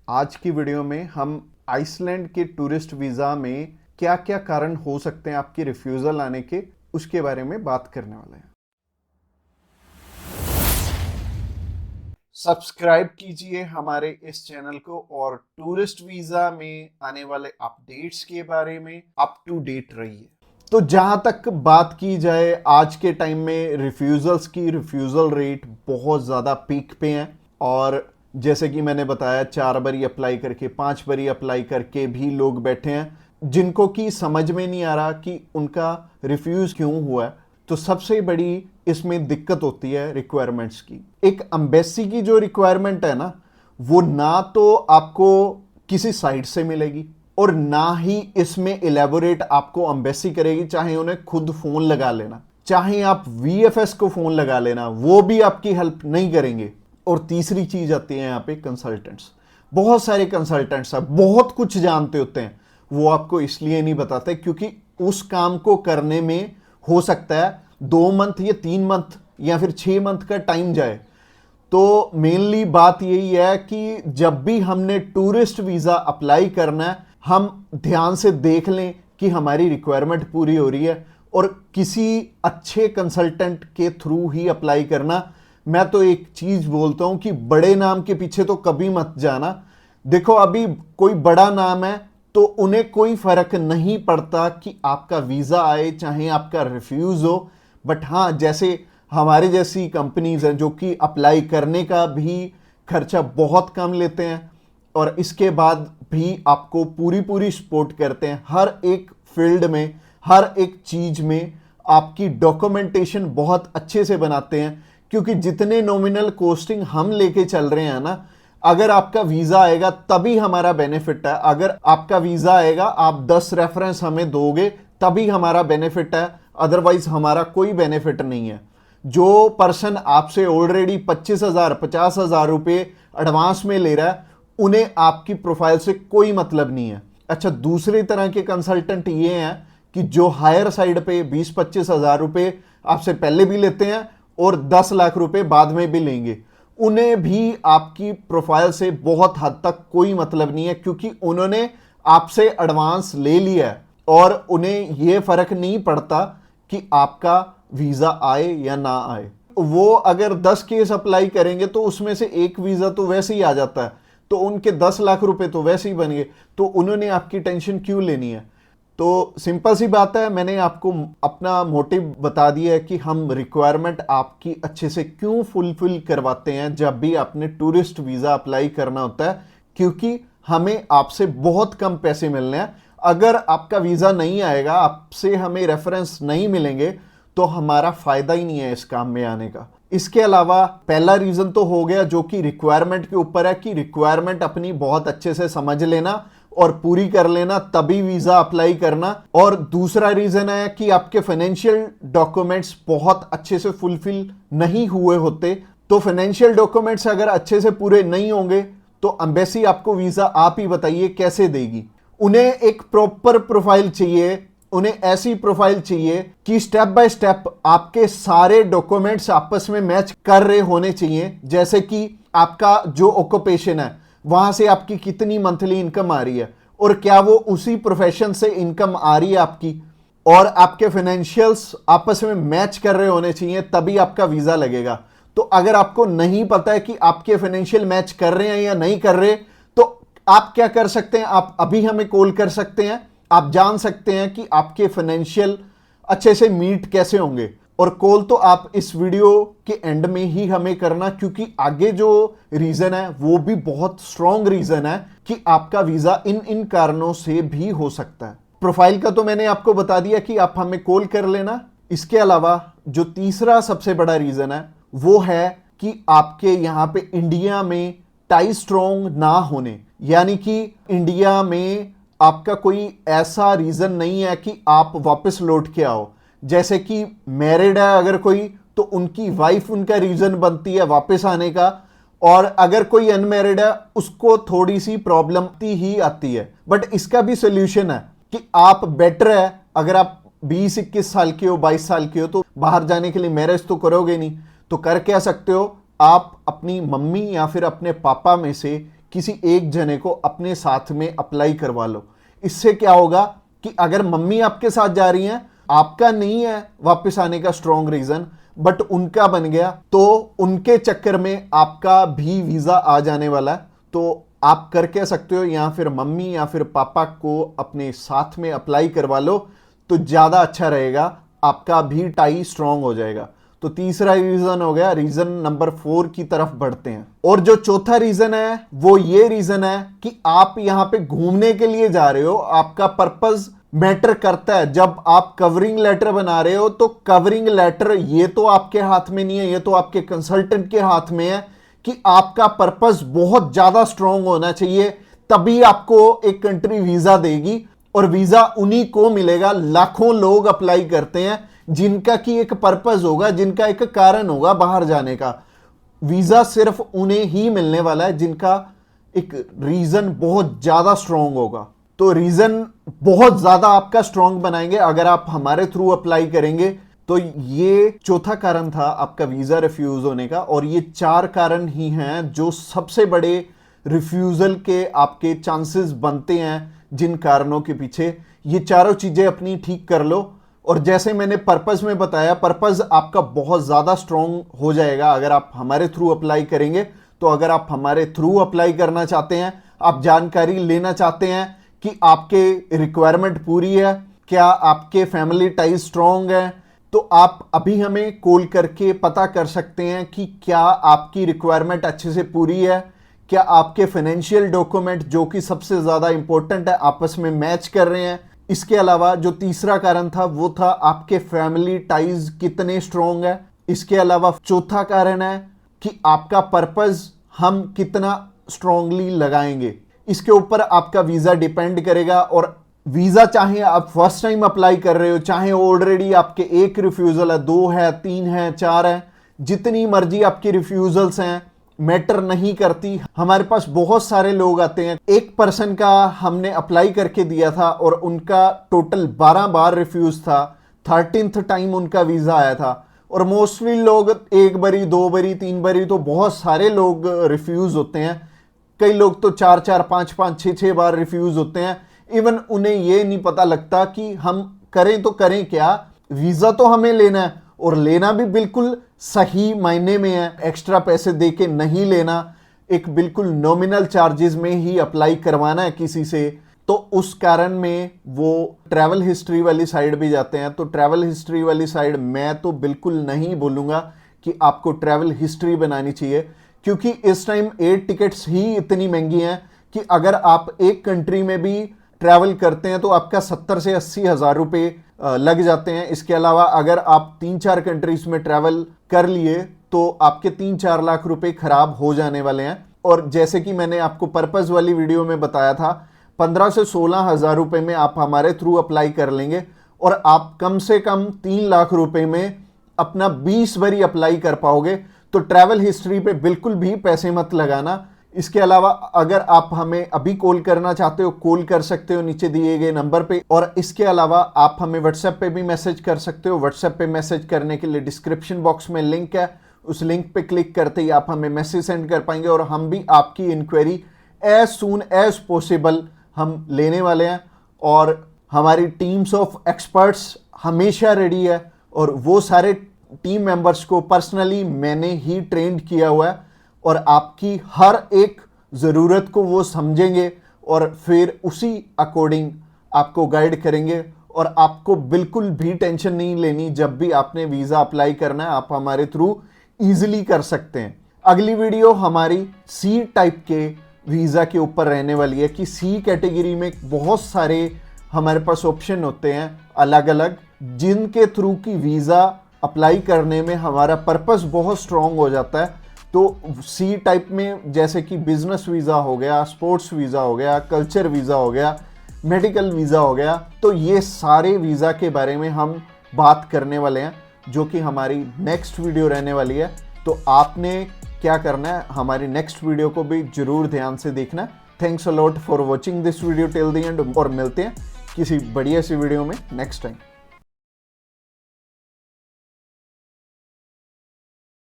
आज की वीडियो में हम आइसलैंड के टूरिस्ट वीज़ा में क्या क्या कारण हो सकते हैं आपकी रिफ्यूज़ल आने के, उसके बारे में बात करने वाले हैं। सब्सक्राइब कीजिए हमारे इस चैनल को और टूरिस्ट वीज़ा में आने वाले अपडेट्स के बारे में अप टू डेट रहिए। तो जहां तक बात की जाए, आज के टाइम में रिफ्यूज़ल्स की रिफ्यूज़ल रेट बहुत ज़्यादा पीक पे है और जैसे कि मैंने बताया 4 बारी अप्लाई करके 5 बारी अप्लाई करके भी लोग बैठे हैं जिनको कि समझ में नहीं आ रहा कि उनका रिफ्यूज़ क्यों हुआ है। तो सबसे बड़ी इसमें दिक्कत होती है रिक्वायरमेंट्स की। एक एम्बेसी की जो रिक्वायरमेंट है ना, वो ना तो आपको किसी साइट से मिलेगी और ना ही इसमें इलेबोरेट आपको एम्बेसी करेगी। चाहे उन्हें खुद फोन लगा लेना, चाहे आप वीएफएस को फोन लगा लेना, वो भी आपकी हेल्प नहीं करेंगे। और तीसरी चीज आती है यहाँ पे कंसल्टेंट्स। बहुत सारे कंसल्टेंट्स हैं, बहुत कुछ जानते होते हैं, वो आपको इसलिए नहीं बताते क्योंकि उस काम को करने में हो सकता है 2 मंथ या 3 मंथ या फिर 6 मंथ का टाइम जाए। तो मेनली बात यही है कि जब भी हमने टूरिस्ट वीज़ा अप्लाई करना है, हम ध्यान से देख लें कि हमारी रिक्वायरमेंट पूरी हो रही है और किसी अच्छे कंसल्टेंट के थ्रू ही अप्लाई करना। मैं तो एक चीज़ बोलता हूं कि बड़े नाम के पीछे तो कभी मत जाना। देखो, अभी कोई बड़ा नाम है तो उन्हें कोई फर्क नहीं पड़ता कि आपका वीज़ा आए चाहे आपका रिफ्यूज़ हो। बट हाँ, जैसे हमारे जैसी कंपनीज हैं जो कि अप्लाई करने का भी खर्चा बहुत कम लेते हैं और इसके बाद भी आपको पूरी पूरी सपोर्ट करते हैं हर एक फील्ड में, हर एक चीज में आपकी डॉक्यूमेंटेशन बहुत अच्छे से बनाते हैं। क्योंकि जितने नॉमिनल कॉस्टिंग हम लेके चल रहे हैं ना, अगर आपका वीजा आएगा तभी हमारा बेनिफिट है। अगर आपका वीजा आएगा, आप 10 रेफरेंस हमें दोगे तभी हमारा बेनिफिट है, अदरवाइज हमारा कोई बेनिफिट नहीं है। जो पर्सन आपसे ऑलरेडी 25,000 50,000 रुपए एडवांस में ले रहा है, उन्हें आपकी प्रोफाइल से कोई मतलब नहीं है। अच्छा, दूसरी तरह के कंसल्टेंट ये हैं कि जो हायर साइड पे 20-25 हजार रुपए आपसे पहले भी लेते हैं और 10 लाख रुपए बाद में भी लेंगे। उन्हें भी आपकी प्रोफाइल से बहुत हद तक कोई मतलब नहीं है क्योंकि उन्होंने आपसे एडवांस ले लिया है और उन्हें यह फर्क नहीं पड़ता कि आपका वीजा आए या ना आए। वो अगर 10 केस अप्लाई करेंगे तो उसमें से एक वीजा तो वैसे ही आ जाता है, तो उनके 10 लाख रुपए तो वैसे ही बन गए। तो उन्होंने आपकी टेंशन क्यों लेनी है? तो सिंपल सी बात है, मैंने आपको अपना मोटिव बता दिया है कि हम रिक्वायरमेंट आपकी अच्छे से क्यों फुलफिल करवाते हैं जब भी आपने टूरिस्ट वीजा अप्लाई करना होता है। क्योंकि हमें आपसे बहुत कम पैसे मिलने हैं। अगर आपका वीजा नहीं आएगा, आपसे हमें रेफरेंस नहीं मिलेंगे, तो हमारा फायदा ही नहीं है इस काम में आने का। इसके अलावा पहला रीजन तो हो गया जो कि रिक्वायरमेंट के ऊपर है कि रिक्वायरमेंट अपनी बहुत अच्छे से समझ लेना और पूरी कर लेना, तभी वीजा अप्लाई करना। और दूसरा रीजन है कि आपके फाइनेंशियल डॉक्यूमेंट्स बहुत अच्छे से फुलफिल नहीं हुए होते। तो फाइनेंशियल डॉक्यूमेंट्स अगर अच्छे से पूरे नहीं होंगे तो एम्बेसी आपको वीजा, आप ही बताइए, कैसे देगी? उन्हें एक प्रॉपर प्रोफाइल चाहिए, उन्हें ऐसी प्रोफाइल चाहिए कि स्टेप बाय स्टेप आपके सारे डॉक्यूमेंट्स आपस में मैच कर रहे होने चाहिए। जैसे कि आपका जो ऑक्यूपेशन है, वहां से आपकी कितनी मंथली इनकम आ रही है और क्या वो उसी प्रोफेशन से इनकम आ रही है आपकी, और आपके फाइनेंशियल्स आपस में मैच कर रहे होने चाहिए, तभी आपका वीजा लगेगा। तो अगर आपको नहीं पता है कि आपके फाइनेंशियल मैच कर रहे हैं या नहीं कर रहे, तो आप क्या कर सकते हैं? आप अभी हमें कॉल कर सकते हैं, आप जान सकते हैं कि आपके फाइनेंशियल अच्छे से मीट कैसे होंगे। और कॉल तो आप इस वीडियो के एंड में ही हमें करना, क्योंकि आगे जो रीजन है वो भी बहुत स्ट्रॉन्ग रीजन है कि आपका वीजा इन इन कारणों से भी हो सकता है। प्रोफाइल का तो मैंने आपको बता दिया कि आप हमें कॉल कर लेना। इसके अलावा जो तीसरा सबसे बड़ा रीजन है वो है कि आपके यहां पे इंडिया में टाई स्ट्रॉन्ग ना होने, यानी कि इंडिया में आपका कोई ऐसा रीजन नहीं है कि आप वापस लौट के आओ। जैसे कि मैरिड है अगर कोई, तो उनकी वाइफ उनका रीजन बनती है वापस आने का, और अगर कोई अनमैरिड है उसको थोड़ी सी प्रॉब्लम ही आती है। बट इसका भी सोल्यूशन है कि आप बेटर है, अगर आप 20-21 साल के हो, 22 साल के हो, तो बाहर जाने के लिए मैरिज तो करोगे नहीं, तो कर क्या सकते हो, आप अपनी मम्मी या फिर अपने पापा में से किसी एक जने को अपने साथ में अप्लाई करवा लो। इससे क्या होगा कि अगर मम्मी आपके साथ जा रही हैं, आपका नहीं है वापस आने का स्ट्रॉन्ग रीजन, बट उनका बन गया, तो उनके चक्कर में आपका भी वीजा आ जाने वाला है। तो आप कर कह सकते हो या फिर मम्मी या फिर पापा को अपने साथ में अप्लाई करवा लो, तो ज्यादा अच्छा रहेगा, आपका भी टाई स्ट्रॉन्ग हो जाएगा। तो तीसरा रीजन हो गया। रीजन नंबर 4 की तरफ बढ़ते हैं। और जो चौथा रीजन है वो ये रीजन है कि आप यहां पे घूमने के लिए जा रहे हो, आपका पर्पस मैटर करता है। जब आप कवरिंग लेटर बना रहे हो तो कवरिंग लेटर ये तो आपके हाथ में नहीं है, ये तो आपके कंसल्टेंट के हाथ में है कि आपका पर्पस बहुत ज्यादा स्ट्रांग होना चाहिए, तभी आपको एक कंट्री वीजा देगी। और वीजा उन्हीं को मिलेगा, लाखों लोग अप्लाई करते हैं जिनका की एक पर्पस होगा, जिनका एक कारण होगा बाहर जाने का। वीजा सिर्फ उन्हें ही मिलने वाला है जिनका एक रीजन बहुत ज्यादा स्ट्रांग होगा। तो रीजन बहुत ज्यादा आपका स्ट्रांग बनाएंगे अगर आप हमारे थ्रू अप्लाई करेंगे। तो ये चौथा कारण था आपका वीजा रिफ्यूज होने का। और ये 4 कारण ही हैं जो सबसे बड़े रिफ्यूजल के आपके चांसेस बनते हैं। जिन कारणों के पीछे ये चारों चीजें अपनी ठीक कर लो, और जैसे मैंने पर्पस में बताया, पर्पस आपका बहुत ज्यादा स्ट्रांग हो जाएगा अगर आप हमारे थ्रू अप्लाई करेंगे। तो अगर आप हमारे थ्रू अप्लाई करना चाहते हैं, आप जानकारी लेना चाहते हैं कि आपके रिक्वायरमेंट पूरी है, क्या आपके फैमिली टाइज स्ट्रांग है, तो आप अभी हमें कॉल करके पता कर सकते हैं कि क्या आपकी रिक्वायरमेंट अच्छे से पूरी है, क्या आपके फाइनेंशियल डॉक्यूमेंट जो कि सबसे ज्यादा इंपॉर्टेंट है आपस में मैच कर रहे हैं। इसके अलावा जो तीसरा कारण था वो था आपके फैमिली टाइज कितने स्ट्रांग है। इसके अलावा चौथा कारण है कि आपका पर्पस हम कितना स्ट्रांगली लगाएंगे। इसके ऊपर आपका वीजा डिपेंड करेगा। और वीजा चाहे आप फर्स्ट टाइम अप्लाई कर रहे हो, चाहे ऑलरेडी आपके 1 रिफ्यूजल है, 2 है, 3 है, 4 है, जितनी मर्जी आपकी रिफ्यूजल्स हैं, मैटर नहीं करती। हमारे पास बहुत सारे लोग आते हैं, एक पर्सन का हमने अप्लाई करके दिया था और उनका टोटल 12 बार रिफ्यूज था, 13th टाइम उनका वीजा आया था। और मोस्टली लोग 1 बारी, 2 बारी, 3 बारी, तो बहुत सारे लोग रिफ्यूज होते हैं। कई लोग तो 4-4, 5-5, 6-6 बार रिफ्यूज होते हैं। इवन उन्हें ये नहीं पता लगता कि हम करें तो करें क्या। वीजा तो हमें लेना है, और लेना भी बिल्कुल सही मायने में है, एक्स्ट्रा पैसे देके नहीं लेना, एक बिल्कुल नॉमिनल चार्जेस में ही अप्लाई करवाना है किसी से। तो उस कारण में वो ट्रैवल हिस्ट्री वाली साइड भी जाते हैं। तो ट्रैवल हिस्ट्री वाली साइड मैं तो बिल्कुल नहीं बोलूंगा कि आपको ट्रैवल हिस्ट्री बनानी चाहिए, क्योंकि इस टाइम एयर टिकट्स ही इतनी महंगी हैं कि अगर आप एक कंट्री में भी ट्रैवल करते हैं तो आपका 70 से 80 हज़ार रुपये लग जाते हैं। इसके अलावा अगर आप 3-4 कंट्रीज में ट्रैवल कर लिए तो आपके 3-4 लाख रुपए खराब हो जाने वाले हैं। और जैसे कि मैंने आपको पर्पस वाली वीडियो में बताया था, 15 से 16 हज़ार रुपये में आप हमारे थ्रू अप्लाई कर लेंगे और आप कम से कम 3 लाख रुपए में अपना 20 बारी अप्लाई कर पाओगे। तो ट्रैवल हिस्ट्री पे बिल्कुल भी पैसे मत लगाना। इसके अलावा अगर आप हमें अभी कॉल करना चाहते हो, कॉल कर सकते हो नीचे दिए गए नंबर पे। और इसके अलावा आप हमें व्हाट्सएप पे भी मैसेज कर सकते हो। व्हाट्सएप पे मैसेज करने के लिए डिस्क्रिप्शन बॉक्स में लिंक है, उस लिंक पे क्लिक करते ही आप हमें मैसेज सेंड कर पाएंगे और हम भी आपकी inquiry as soon as possible हम लेने वाले हैं। और हमारी टीम्स ऑफ एक्सपर्ट्स हमेशा रेडी है, और वो सारे टीम मेंबर्स को पर्सनली मैंने ही ट्रेंड किया हुआ है, और आपकी हर एक ज़रूरत को वो समझेंगे और फिर उसी अकॉर्डिंग आपको गाइड करेंगे। और आपको बिल्कुल भी टेंशन नहीं लेनी, जब भी आपने वीज़ा अप्लाई करना है आप हमारे थ्रू ईजिली कर सकते हैं। अगली वीडियो हमारी सी टाइप के वीज़ा के ऊपर रहने वाली है कि सी कैटेगरी में बहुत सारे हमारे पास ऑप्शन होते हैं अलग अलग, जिनके थ्रू की वीज़ा अप्लाई करने में हमारा पर्पस बहुत स्ट्रॉन्ग हो जाता है। तो सी टाइप में जैसे कि बिजनेस वीज़ा हो गया, स्पोर्ट्स वीज़ा हो गया, कल्चर वीज़ा हो गया, मेडिकल वीज़ा हो गया, तो ये सारे वीज़ा के बारे में हम बात करने वाले हैं, जो कि हमारी नेक्स्ट वीडियो रहने वाली है। तो आपने क्या करना है, हमारी नेक्स्ट वीडियो को भी जरूर ध्यान से देखना। Thanks a lot for watching this video till the end, और मिलते हैं किसी बढ़िया सी वीडियो में नेक्स्ट टाइम।